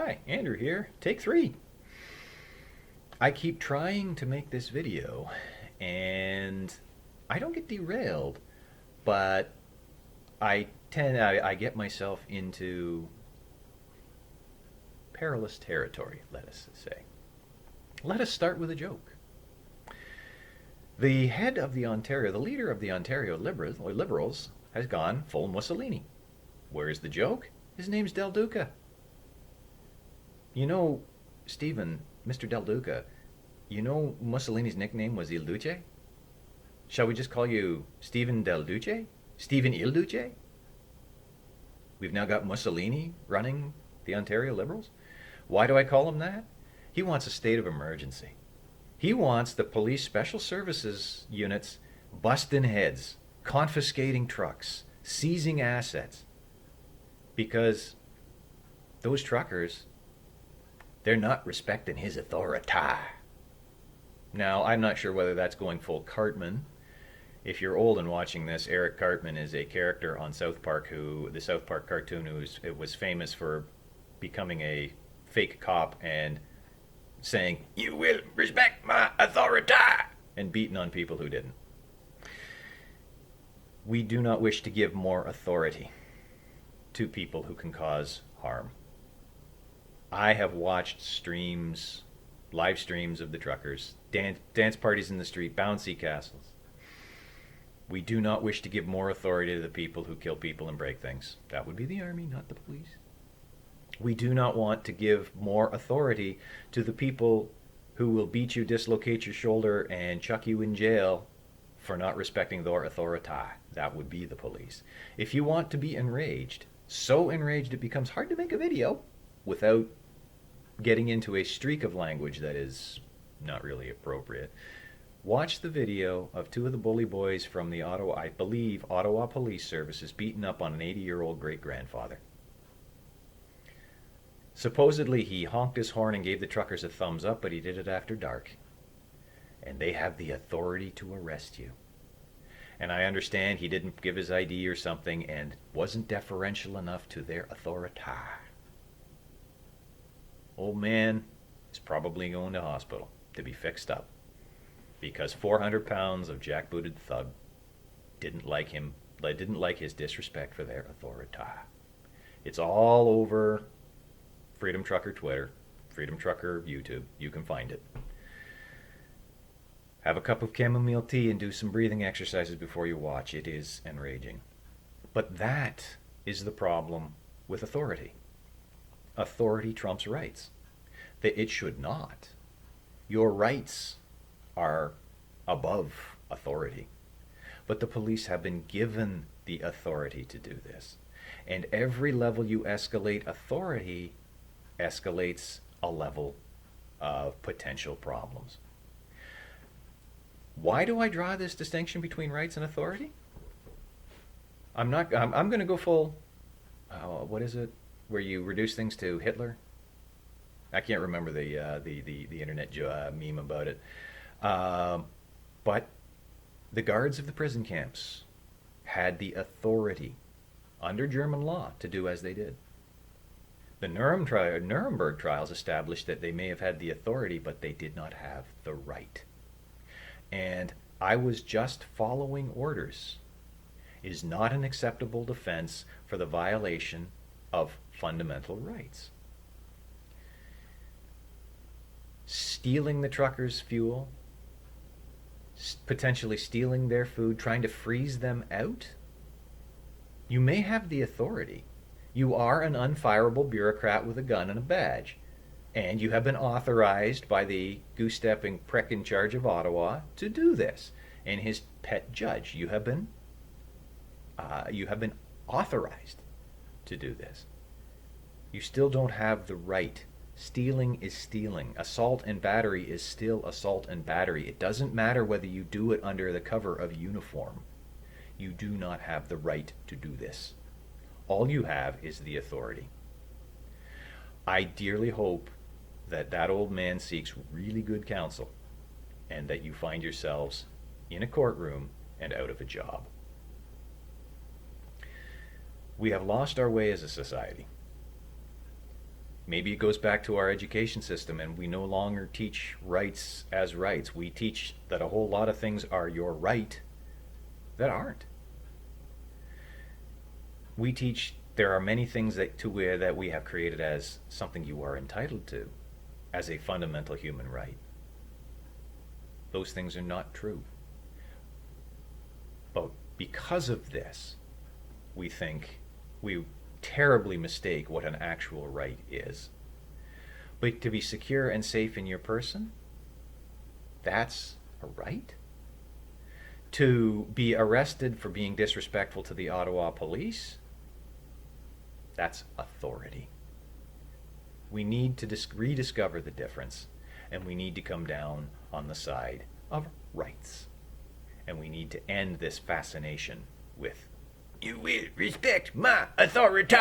Hi, Andrew here. Take 3. I keep trying to make this video and I don't get derailed, but I get myself into perilous territory, let us say. Let us start with a joke. The head of the Ontario, the leader of the Ontario Liberals, has gone full Mussolini. Where's the joke? His name's Del Duca. You know, Steven, Mr. Del Duca, you know Mussolini's nickname was Il Duce? Shall we just call you Steven Del Duce? Steven Il Duce? We've now got Mussolini running the Ontario Liberals. Why do I call him that? He wants a state of emergency. He wants the police special services units busting heads, confiscating trucks, seizing assets. Because those truckers, they're not respecting his authority. Now, I'm not sure whether that's going full Cartman. If you're old and watching this, Eric Cartman is a character on South Park, the South Park cartoon, who was famous for becoming a fake cop and saying, "You will respect my authority," and beating on people who didn't. We do not wish to give more authority to people who can cause harm. I have watched live streams of the truckers, dance parties in the street, bouncy castles. We do not wish to give more authority to the people who kill people and break things. That would be the army, not the police. We do not want to give more authority to the people who will beat you, dislocate your shoulder, and chuck you in jail for not respecting their authority. That would be the police. If you want to be enraged, so enraged it becomes hard to make a video without getting into a streak of language that is not really appropriate, watch the video of 2 of the bully boys from the Ottawa Police Services beating up on an 80-year-old great-grandfather. Supposedly he honked his horn and gave the truckers a thumbs up, but he did it after dark. And they have the authority to arrest you. And I understand he didn't give his ID or something and wasn't deferential enough to their authority. Old man is probably going to hospital to be fixed up because 400 pounds of jackbooted thug didn't like his disrespect for their authority. It's all over Freedom Trucker Twitter, Freedom Trucker YouTube. You can find it. Have a cup of chamomile tea and do some breathing exercises before you watch. It is enraging. But that is the problem with authority. Authority trumps rights. It should not. Your rights are above authority. But the police have been given the authority to do this. And every level you escalate authority escalates a level of potential problems. Why do I draw this distinction between rights and authority? I'm going to go full, what is it, where you reduce things to Hitler? I can't remember the internet meme about it. But the guards of the prison camps had the authority under German law to do as they did. The Nuremberg trials established that they may have had the authority, but they did not have the right. And I was just following orders is not an acceptable defense for the violation of fundamental rights. Stealing the truckers' fuel, potentially stealing their food, trying to freeze them out. You may have the authority. You are an unfirable bureaucrat with a gun and a badge. And you have been authorized by the goose-stepping prick in charge of Ottawa to do this. And his pet judge, you have been authorized to do this. You still don't have the right. Stealing is stealing. Assault and battery is still assault and battery. It doesn't matter whether you do it under the cover of uniform. You do not have the right to do this. All you have is the authority. I dearly hope that old man seeks really good counsel and that you find yourselves in a courtroom and out of a job. We have lost our way as a society. Maybe it goes back to our education system and we no longer teach rights as rights. We teach that a whole lot of things are your right that aren't. We teach there are many things that we have created as something you are entitled to, as a fundamental human right. Those things are not true. But because of this, we terribly mistake what an actual right is. But to be secure and safe in your person, that's a right? To be arrested for being disrespectful to the Ottawa police, that's authority. We need to rediscover the difference, and we need to come down on the side of rights. And we need to end this fascination with, you will respect my authority.